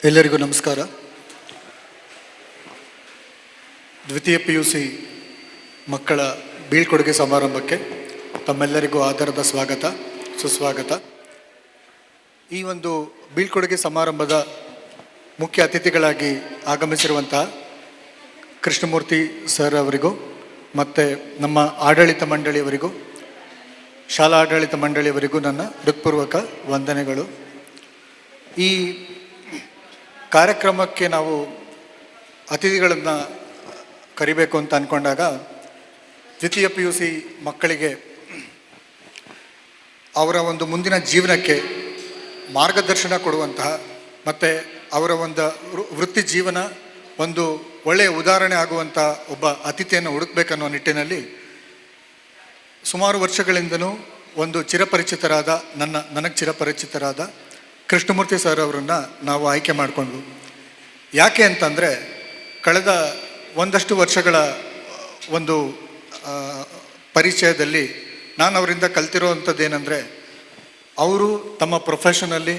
ಎಲ್ಲರಿಗೂ ನಮಸ್ಕಾರ. ದ್ವಿತೀಯ PUC ಮಕ್ಕಳ ಬೀಳ್ಕೊಡುಗೆ ಸಮಾರಂಭಕ್ಕೆ ತಮ್ಮೆಲ್ಲರಿಗೂ ಆಧಾರದ ಸ್ವಾಗತ, ಸುಸ್ವಾಗತ. ಈ ಒಂದು ಬೀಳ್ಕೊಡುಗೆ ಸಮಾರಂಭದ ಮುಖ್ಯ ಅತಿಥಿಗಳಾಗಿ ಆಗಮಿಸಿರುವಂತಹ ಕೃಷ್ಣಮೂರ್ತಿ ಸರ್ ಅವರಿಗೂ ಮತ್ತು ನಮ್ಮ ಆಡಳಿತ ಮಂಡಳಿಯವರಿಗೂ, ಶಾಲಾ ಆಡಳಿತ ಮಂಡಳಿಯವರಿಗೂ ನನ್ನ ಹೃತ್ಪೂರ್ವಕ ವಂದನೆಗಳು. ಈ ಕಾರ್ಯಕ್ರಮಕ್ಕೆ ನಾವು ಅತಿಥಿಗಳನ್ನು ಕರಿಬೇಕು ಅಂತ ಅಂದ್ಕೊಂಡಾಗ ದ್ವಿತೀಯ PUC ಮಕ್ಕಳಿಗೆ ಅವರ ಒಂದು ಮುಂದಿನ ಜೀವನಕ್ಕೆ ಮಾರ್ಗದರ್ಶನ ಕೊಡುವಂತಹ ಮತ್ತು ಅವರ ಒಂದು ವೃತ್ತಿ ಜೀವನ ಒಂದು ಒಳ್ಳೆಯ ಉದಾಹರಣೆ ಆಗುವಂಥ ಒಬ್ಬ ಅತಿಥಿಯನ್ನು ಹುಡುಕಬೇಕನ್ನೋ ನಿಟ್ಟಿನಲ್ಲಿ ಸುಮಾರು ವರ್ಷಗಳಿಂದಲೂ ಒಂದು ಚಿರಪರಿಚಿತರಾದ ನನಗೆ ಚಿರಪರಿಚಿತರಾದ ಕೃಷ್ಣಮೂರ್ತಿ ಸರ್ ಅವರನ್ನು ನಾವು ಆಯ್ಕೆ ಮಾಡಿಕೊಂಡ್ವು. ಯಾಕೆ ಅಂತಂದರೆ ಕಳೆದ ಒಂದಷ್ಟು ವರ್ಷಗಳ ಒಂದು ಪರಿಚಯದಲ್ಲಿ ನಾನು ಅವರಿಂದ ಕಲ್ತಿರೋವಂಥದ್ದು ಏನಂದರೆ, ಅವರು ತಮ್ಮ ಪ್ರೊಫೆಷನಲ್ಲಿ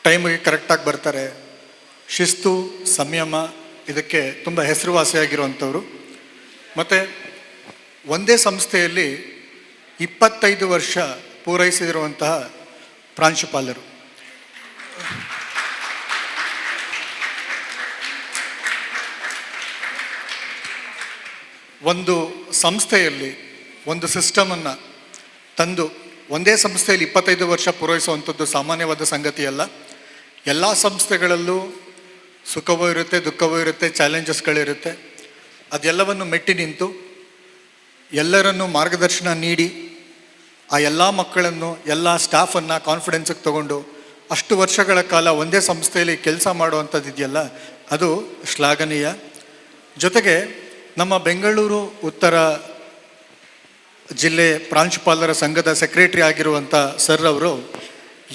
ಟೈಮಿಗೆ ಕರೆಕ್ಟಾಗಿ ಬರ್ತಾರೆ, ಶಿಸ್ತು ಸಂಯಮ ಇದಕ್ಕೆ ತುಂಬ ಹೆಸರುವಾಸಿಯಾಗಿರುವಂಥವ್ರು. ಮತ್ತು ಒಂದೇ ಸಂಸ್ಥೆಯಲ್ಲಿ 25 ವರ್ಷ ಪೂರೈಸಿರುವಂತಹ ಪ್ರಾಂಶುಪಾಲರು. ಒಂದು ಸಂಸ್ಥೆಯಲ್ಲಿ ಒಂದು ಸಿಸ್ಟಮನ್ನು ತಂದು ಒಂದೇ ಸಂಸ್ಥೆಯಲ್ಲಿ 25 ವರ್ಷ ಪೂರೈಸುವಂಥದ್ದು ಸಾಮಾನ್ಯವಾದ ಸಂಗತಿಯಲ್ಲ. ಎಲ್ಲ ಸಂಸ್ಥೆಗಳಲ್ಲೂ ಸುಖವೂ ಇರುತ್ತೆ, ದುಃಖವೂ ಇರುತ್ತೆ, ಚಾಲೆಂಜಸ್ಗಳಿರುತ್ತೆ. ಅದೆಲ್ಲವನ್ನು ಮೆಟ್ಟಿ ನಿಂತು ಎಲ್ಲರನ್ನೂ ಮಾರ್ಗದರ್ಶನ ನೀಡಿ ಆ ಎಲ್ಲ ಮಕ್ಕಳನ್ನು, ಎಲ್ಲ ಸ್ಟಾಫನ್ನು ಕಾನ್ಫಿಡೆನ್ಸಿಗೆ ತಗೊಂಡು ಅಷ್ಟು ವರ್ಷಗಳ ಕಾಲ ಒಂದೇ ಸಂಸ್ಥೆಯಲ್ಲಿ ಕೆಲಸ ಮಾಡುವಂಥದ್ದು ಇದೆಯಲ್ಲ, ಅದು ಶ್ಲಾಘನೀಯ. ಜೊತೆಗೆ ನಮ್ಮ ಬೆಂಗಳೂರು ಉತ್ತರ ಜಿಲ್ಲೆ ಪ್ರಾಂಶುಪಾಲರ ಸಂಘದ ಸೆಕ್ರೆಟರಿ ಆಗಿರುವಂಥ ಸರ್ ಅವರು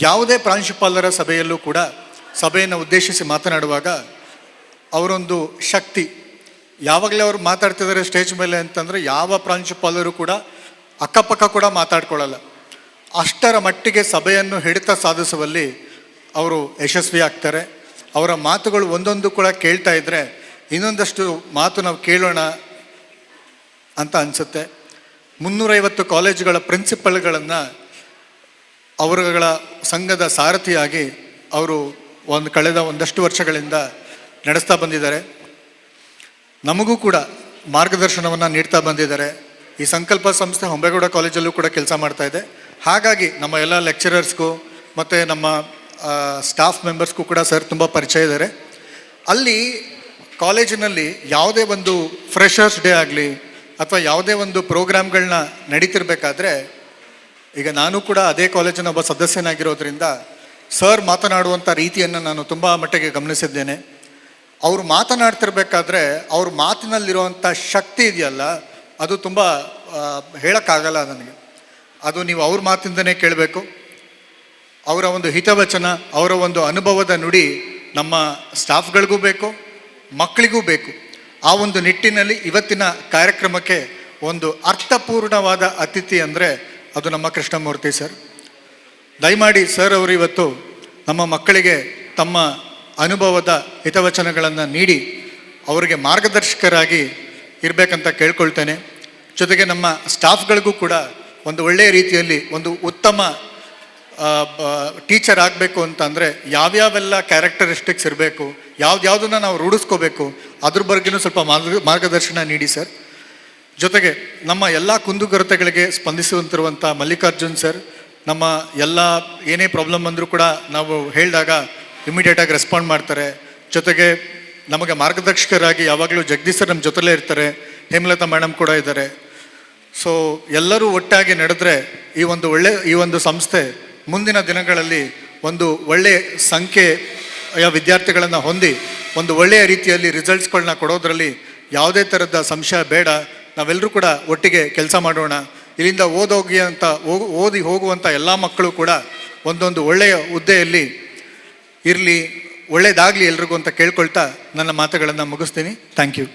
ಯಾವುದೇ ಪ್ರಾಂಶುಪಾಲರ ಸಭೆಯಲ್ಲೂ ಕೂಡ ಸಭೆಯನ್ನು ಉದ್ದೇಶಿಸಿ ಮಾತನಾಡುವಾಗ ಅವರೊಂದು ಶಕ್ತಿ, ಯಾವಾಗಲೇ ಅವರು ಮಾತಾಡ್ತಿದ್ದಾರೆ ಸ್ಟೇಜ್ ಮೇಲೆ ಅಂತಂದರೆ ಯಾವ ಪ್ರಾಂಶುಪಾಲರು ಕೂಡ ಅಕ್ಕಪಕ್ಕ ಕೂಡ ಮಾತಾಡ್ಕೊಳ್ಳಲ್ಲ. ಅಷ್ಟರ ಮಟ್ಟಿಗೆ ಸಭೆಯನ್ನು ಹಿಡಿತ ಸಾಧಿಸುವಲ್ಲಿ ಅವರು ಯಶಸ್ವಿ ಆಗ್ತಾರೆ. ಅವರ ಮಾತುಗಳು ಒಂದೊಂದು ಕೂಡ ಕೇಳ್ತಾ ಇದ್ದರೆ ಇನ್ನೊಂದಷ್ಟು ಮಾತು ನಾವು ಕೇಳೋಣ ಅಂತ ಅನಿಸುತ್ತೆ. 350 ಕಾಲೇಜುಗಳ ಪ್ರಿನ್ಸಿಪಲ್ಗಳನ್ನು ಅವರುಗಳ ಸಂಘದ ಸಾರಥಿಯಾಗಿ ಅವರು ಕಳೆದ ಒಂದಷ್ಟು ವರ್ಷಗಳಿಂದ ನಡೆಸ್ತಾ ಬಂದಿದ್ದಾರೆ. ನಮಗೂ ಕೂಡ ಮಾರ್ಗದರ್ಶನವನ್ನು ನೀಡ್ತಾ ಬಂದಿದ್ದಾರೆ. ಈ ಸಂಕಲ್ಪ ಸಂಸ್ಥೆ ಹೊಂಬೇಗೌಡ ಕಾಲೇಜಲ್ಲೂ ಕೂಡ ಕೆಲಸ ಮಾಡ್ತಾ ಇದೆ. ಹಾಗಾಗಿ ನಮ್ಮ ಎಲ್ಲ ಲೆಕ್ಚರರ್ಸ್ಗೂ ಮತ್ತು ನಮ್ಮ ಸ್ಟಾಫ್ ಮೆಂಬರ್ಸ್ಗೂ ಕೂಡ ಸರ್ ತುಂಬ ಪರಿಚಯ ಇದ್ದಾರೆ. ಅಲ್ಲಿ ಕಾಲೇಜಿನಲ್ಲಿ ಯಾವುದೇ ಒಂದು ಫ್ರೆಷರ್ಸ್ ಡೇ ಆಗಲಿ ಅಥವಾ ಯಾವುದೇ ಒಂದು ಪ್ರೋಗ್ರಾಮ್ಗಳನ್ನ ನಡೀತಿರ್ಬೇಕಾದ್ರೆ, ಈಗ ನಾನು ಕೂಡ ಅದೇ ಕಾಲೇಜಿನ ಒಬ್ಬ ಸದಸ್ಯನಾಗಿರೋದ್ರಿಂದ ಸರ್ ಮಾತನಾಡುವಂಥ ರೀತಿಯನ್ನು ನಾನು ತುಂಬ ಮಟ್ಟಿಗೆ ಗಮನಿಸಿದ್ದೇನೆ. ಅವರು ಮಾತನಾಡ್ತಿರ್ಬೇಕಾದ್ರೆ ಅವ್ರ ಮಾತಿನಲ್ಲಿರುವಂಥ ಶಕ್ತಿ ಇದೆಯಲ್ಲ, ಅದು ತುಂಬ ಹೇಳೋಕ್ಕಾಗಲ್ಲ ನನಗೆ. ಅದು ನೀವು ಅವ್ರ ಮಾತಿಂದನೇ ಕೇಳಬೇಕು. ಅವರ ಒಂದು ಹಿತವಚನ, ಅವರ ಒಂದು ಅನುಭವದ ನುಡಿ ನಮ್ಮ ಸ್ಟಾಫ್ಗಳಿಗೂ ಬೇಕು, ಮಕ್ಕಳಿಗೂ ಬೇಕು. ಆ ಒಂದು ನಿಟ್ಟಿನಲ್ಲಿ ಇವತ್ತಿನ ಕಾರ್ಯಕ್ರಮಕ್ಕೆ ಒಂದು ಅರ್ಥಪೂರ್ಣವಾದ ಅತಿಥಿ ಅಂದರೆ ಅದು ನಮ್ಮ ಕೃಷ್ಣಮೂರ್ತಿ ಸರ್. ದಯಮಾಡಿ ಸರ್ ಅವರು ಇವತ್ತು ನಮ್ಮ ಮಕ್ಕಳಿಗೆ ತಮ್ಮ ಅನುಭವದ ಹಿತವಚನಗಳನ್ನು ನೀಡಿ ಅವರಿಗೆ ಮಾರ್ಗದರ್ಶಕರಾಗಿ ಇರಬೇಕಂತ ಕೇಳ್ಕೊಳ್ತೇನೆ. ಜೊತೆಗೆ ನಮ್ಮ ಸ್ಟಾಫ್ಗಳಿಗೂ ಕೂಡ ಒಂದು ಒಳ್ಳೆಯ ರೀತಿಯಲ್ಲಿ ಒಂದು ಉತ್ತಮ ಟೀಚರ್ ಆಗಬೇಕು ಅಂತಂದರೆ ಯಾವ್ಯಾವೆಲ್ಲ ಕ್ಯಾರೆಕ್ಟರಿಸ್ಟಿಕ್ಸ್ ಇರಬೇಕು, ಯಾವುದನ್ನು ನಾವು ರೂಢಿಸ್ಕೋಬೇಕು, ಅದ್ರ ಬಗ್ಗೆನೂ ಸ್ವಲ್ಪ ಮಾರ್ಗದರ್ಶನ ನೀಡಿ ಸರ್. ಜೊತೆಗೆ ನಮ್ಮ ಎಲ್ಲ ಕುಂದುಕೊರತೆಗಳಿಗೆ ಸ್ಪಂದಿಸುವಂತಿರುವಂಥ ಮಲ್ಲಿಕಾರ್ಜುನ್ ಸರ್, ನಮ್ಮ ಎಲ್ಲ ಏನೇ ಪ್ರಾಬ್ಲಮ್ ಅಂದರೂ ಕೂಡ ನಾವು ಹೇಳಿದಾಗ ಇಮಿಡಿಯೇಟಾಗಿ ರೆಸ್ಪಾಂಡ್ ಮಾಡ್ತಾರೆ. ಜೊತೆಗೆ ನಮಗೆ ಮಾರ್ಗದರ್ಶಕರಾಗಿ ಯಾವಾಗಲೂ ಜಗದೀಶ್ ಸರ್ ನಮ್ಮ ಜೊತೆಲೇ ಇರ್ತಾರೆ, ಹೇಮಲತಾ ಮೇಡಮ್ ಕೂಡ ಇದ್ದಾರೆ. ಸೊ ಎಲ್ಲರೂ ಒಟ್ಟಾಗಿ ನಡೆದ್ರೆ ಈ ಒಂದು ಸಂಸ್ಥೆ ಮುಂದಿನ ದಿನಗಳಲ್ಲಿ ಒಂದು ಒಳ್ಳೆಯ ಸಂಖ್ಯೆಯ ವಿದ್ಯಾರ್ಥಿಗಳನ್ನು ಹೊಂದಿ ಒಂದು ಒಳ್ಳೆಯ ರೀತಿಯಲ್ಲಿ ರಿಸಲ್ಟ್ಸ್ಗಳನ್ನ ಕೊಡೋದ್ರಲ್ಲಿ ಯಾವುದೇ ಥರದ ಸಂಶಯ ಬೇಡ. ನಾವೆಲ್ಲರೂ ಕೂಡ ಒಟ್ಟಿಗೆ ಕೆಲಸ ಮಾಡೋಣ. ಇಲ್ಲಿಂದ ಓದಿ ಹೋಗುವಂಥ ಎಲ್ಲ ಮಕ್ಕಳು ಕೂಡ ಒಂದೊಂದು ಒಳ್ಳೆಯ ಹುದ್ದೆಯಲ್ಲಿ ಇರಲಿ, ಒಳ್ಳೆಯದಾಗಲಿ ಎಲ್ರಿಗೂ ಅಂತ ಕೇಳ್ಕೊಳ್ತಾ ನನ್ನ ಮಾತುಗಳನ್ನು ಮುಗಿಸ್ತೀನಿ. Thank you.